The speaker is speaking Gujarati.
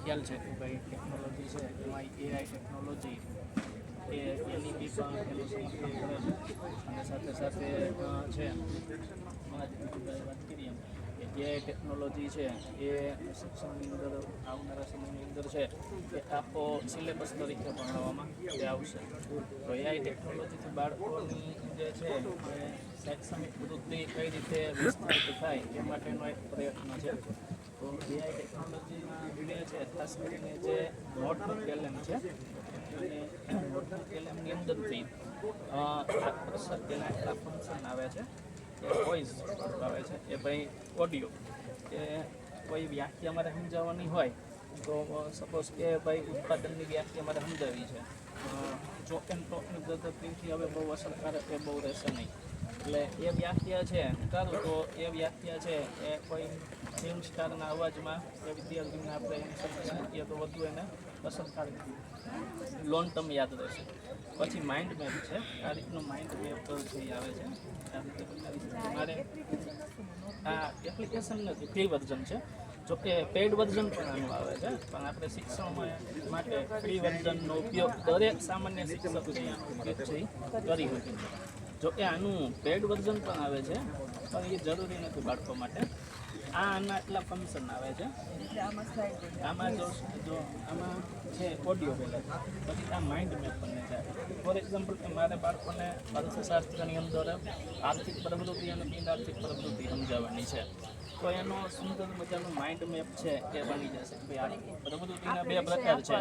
ખ્યાલ છે કે ભાઈ ટેકનોલોજી છે એમાં એઆઈ ટેકનોલોજી એની બી પણ એનું સમર્થન કરે છે અને સાથે સાથે છે વાત કરીએ કે એઆઈ ટેકનોલોજી છે એ શિક્ષણની અંદર આવનારા સમયની અંદર છે એ આખો સિલેબસ તરીકે ભણાવવામાં આવશે. તો એઆઈ ટેકનોલોજીથી બાળકોની જે છે એ શૈક્ષણિક વૃદ્ધિ કઈ રીતે વિસ્તૃત થાય એ માટેનો એક પ્રયત્ન છે. તો એઆઈ ટેકનોલોજીના જે છે ખાસ કરીને જે નોટબુક એલએમ છે અને નોટબુક એલએમની અંદરથી આટલા ફંક્શન આવે છે એ વોઇસ આવે છે એ ભાઈ ઓડિયો કે કોઈ વ્યાખ્યા અમારે સમજાવવાની હોય તો સપોઝ કે ભાઈ ઉત્પાદનની વ્યાખ્યા અમારે સમજાવી છે ચોક એન્ડ ટોકની પદ્ધતિથી હવે બહુ અસરકારક એ બહુ રહેશે નહીં. એટલે એ વ્યાખ્યા છે ચાલો તો એ વ્યાખ્યા છે એ કોઈ ફિલ્મ સ્ટારના અવાજમાં એ વિદ્યાર્થીને આપણે એની સાથે શકીએ તો વધુ એને અસરકારક લોંગ ટર્મ યાદ રહેશે. પછી માઇન્ડ મેપ છે, આ રીતનું માઇન્ડ મેપ છે એ આવે છે. આ રીતે બતાવી મારે આ એપ્લિકેશન નથી, ફ્રી વર્ઝન છે. જોકે પેઇડ વર્ઝન પણ આનું આવે છે, પણ આપણે શિક્ષણ માટે ફ્રી વર્ઝનનો ઉપયોગ દરેક સામાન્ય શિક્ષક છે એનો ઉપયોગ છે એ કરી શકે. જોકે આનું પેઇડ વર્ઝન પણ આવે છે પણ એ જરૂરી નથી બાળકો માટે. આના એટલા ફંક્શન આવે છે. આમાં જો આમાં છે ઓડિયો પહેલાં, પછી આ માઇન્ડ મેપ બને છે. ફોર એક્ઝામ્પલ કે મારે બાળકોને અર્થશાસ્ત્રની અંદર આર્થિક પ્રવૃત્તિ અને બિન આર્થિક પ્રવૃત્તિ સમજાવવાની છે તો એનો સુંદર મજાનો માઇન્ડ મેપ છે એ બની જશે. ભાઈ આર્થિક પ્રવૃત્તિના બે પ્રકાર છે.